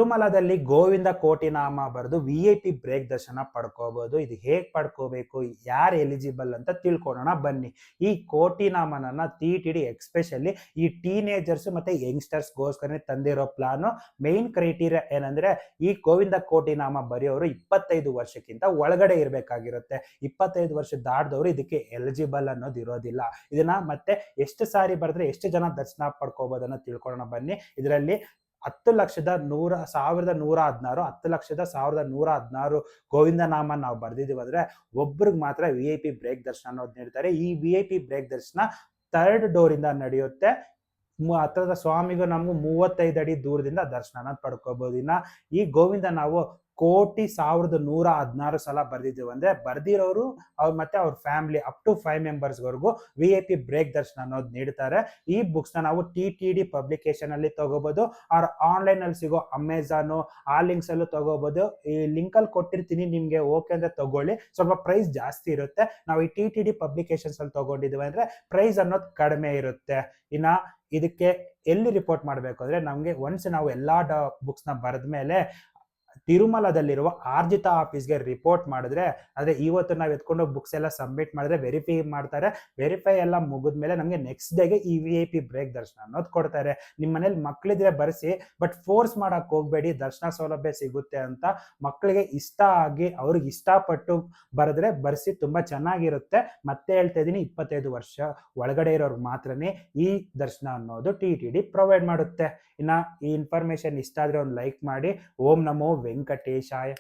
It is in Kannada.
ತಿರುಮಲದಲ್ಲಿ ಗೋವಿಂದ ಕೋಟಿ ನಾಮ ಬರೆದು VIP ಬ್ರೇಕ್ ದರ್ಶನ ಪಡ್ಕೋಬಹುದು. ಇದು ಹೇಗ್ ಪಡ್ಕೋಬೇಕು, ಯಾರು ಎಲಿಜಿಬಲ್ ಅಂತ ತಿಳ್ಕೊಳ್ಳೋಣ ಬನ್ನಿ. ಈ ಕೋಟಿ ನಾಮನನ್ನ TTD ಎಕ್ಸ್ಪೆಷಲಿ ಈ ಟೀನೇಜರ್ಸ್ ಮತ್ತೆ ಯಂಗ್ಸ್ಟರ್ಸ್ ಗೋಸ್ಕರ ತಂದಿರೋ ಪ್ಲಾನ್. ಮೇನ್ ಕ್ರೈಟೀರಿಯಾ ಏನಂದ್ರೆ ಈ ಗೋವಿಂದ ಕೋಟಿ ನಾಮ ಬರೆಯೋರು 25 ವರ್ಷಕ್ಕಿಂತ ಒಳಗಡೆ ಇರಬೇಕಾಗಿರುತ್ತೆ. 25 ವರ್ಷ ದಾಟದವರು ಇದಕ್ಕೆ ಎಲಿಜಿಬಲ್ ಅನ್ನೋದು ಇರೋದಿಲ್ಲ. ಇದನ್ನ ಮತ್ತೆ ಎಷ್ಟು ಸಾರಿ ಬರೆದ್ರೆ ಎಷ್ಟು ಜನ ದರ್ಶನ ಪಡ್ಕೋಬಹುದನ್ನ ತಿಳ್ಕೊಳ್ಳೋಣ ಬನ್ನಿ. ಇದರಲ್ಲಿ 10,116 10,116 ಗೋವಿಂದ ನಾಮ ನಾವು ಬರ್ದಿದೀವಿ ಅಂದ್ರೆ ಒಬ್ರಿಗೆ ಮಾತ್ರ VIP ಬ್ರೇಕ್ ದರ್ಶನ ಅನ್ನೋದು ನೀಡ್ತಾರೆ. ಈ VIP ಬ್ರೇಕ್ ದರ್ಶನ 3rd ಡೋರ್ ಇಂದ ನಡೆಯುತ್ತೆ. ಹತ್ರದ ಸ್ವಾಮಿಗೂ ನಮಗೂ 35 ಅಡಿ ದೂರದಿಂದ ದರ್ಶನ ಪಡ್ಕೋಬಹುದು. ಇನ್ನ ಈ ಗೋವಿಂದ ನಾವು 1,116 ಸಲ ಬರ್ದಿದ್ದೀವಿ ಅಂದ್ರೆ ಬರ್ದಿರೋರು ಅವ್ರು ಮತ್ತೆ ಅವ್ರ ಫ್ಯಾಮಿಲಿ ಅಪ್ ಟು 5 ಮೆಂಬರ್ಸ್ ವರೆಗೂ VIP ಬ್ರೇಕ್ ದರ್ಶನ ಅನ್ನೋದು ನೀಡ್ತಾರೆ. ಈ ಬುಕ್ಸ್ ನ ನಾವು TTD ಪಬ್ಲಿಕೇಶನ್ ಅಲ್ಲಿ ತಗೋಬಹುದು, ಅವ್ರ ಆನ್ಲೈನ್ ಅಲ್ಲಿ ಸಿಗೋ ಅಮೆಝಾನ್ ಆ ಲಿಂಕ್ಸ್ ಅಲ್ಲೂ ತಗೋಬಹುದು. ಈ ಲಿಂಕ್ ಅಲ್ಲಿ ಕೊಟ್ಟಿರ್ತೀನಿ, ನಿಮ್ಗೆ ಓಕೆ ಅಂದ್ರೆ ತಗೊಳ್ಳಿ. ಸ್ವಲ್ಪ ಪ್ರೈಸ್ ಜಾಸ್ತಿ ಇರುತ್ತೆ. ನಾವು ಈ TTD ಪಬ್ಲಿಕೇಶನ್ಸ್ ಅಲ್ಲಿ ತಗೊಂಡಿದ್ವಿ ಅಂದ್ರೆ ಪ್ರೈಸ್ ಅನ್ನೋದು ಕಡಿಮೆ ಇರುತ್ತೆ. ಇನ್ನ ಇದಕ್ಕೆ ಎಲ್ಲಿ ರಿಪೋರ್ಟ್ ಮಾಡಬೇಕು ಅಂದ್ರೆ ನಮ್ಗೆ ಒನ್ಸ್ ನಾವು ಎಲ್ಲಾ ಬುಕ್ಸ್ ನ ಬರೆದ ಮೇಲೆ ತಿರುಮಲದಲ್ಲಿರುವ ಆರ್ಜಿತ ಆಫೀಸ್ಗೆ ರಿಪೋರ್ಟ್ ಮಾಡಿದ್ರೆ, ಅಂದ್ರೆ ಇವತ್ತು ನಾವು ಎತ್ಕೊಂಡು ಬುಕ್ಸ್ ಎಲ್ಲ ಸಬ್ಮಿಟ್ ಮಾಡಿದ್ರೆ ವೆರಿಫೈ ಮಾಡ್ತಾರೆ. ವೆರಿಫೈ ಎಲ್ಲ ಮುಗಿದ್ಮೇಲೆ ನಮಗೆ ನೆಕ್ಸ್ಟ್ ಡೇಗೆ ಈ VIP ಬ್ರೇಕ್ ದರ್ಶನ ಅನ್ನೋದು ಕೊಡ್ತಾರೆ. ನಿಮ್ಮ ಮನೇಲಿ ಮಕ್ಕಳಿದ್ರೆ ಬರ್ಸಿ, ಬಟ್ ಫೋರ್ಸ್ ಮಾಡಕ್ ಹೋಗ್ಬೇಡಿ. ದರ್ಶನ ಸೌಲಭ್ಯ ಸಿಗುತ್ತೆ ಅಂತ ಮಕ್ಕಳಿಗೆ ಇಷ್ಟ ಆಗಿ ಅವ್ರಿಗೆ ಇಷ್ಟಪಟ್ಟು ಬರೆದ್ರೆ ಬರ್ಸಿ, ತುಂಬಾ ಚೆನ್ನಾಗಿರುತ್ತೆ. ಮತ್ತೆ ಹೇಳ್ತಾ ಇದೀನಿ, 25 ವರ್ಷ ಒಳಗಡೆ ಇರೋರ್ಗೆ ಮಾತ್ರನೇ ಈ ದರ್ಶನ ಅನ್ನೋದು TTD ಪ್ರೊವೈಡ್ ಮಾಡುತ್ತೆ. ಇನ್ನ ಈ ಇನ್ಫಾರ್ಮೇಶನ್ ಇಷ್ಟ ಆದ್ರೆ ಒಂದು ಲೈಕ್ ಮಾಡಿ. ಓಂ ನಮೋ ವೆಂಕಟೇಶಾಯ.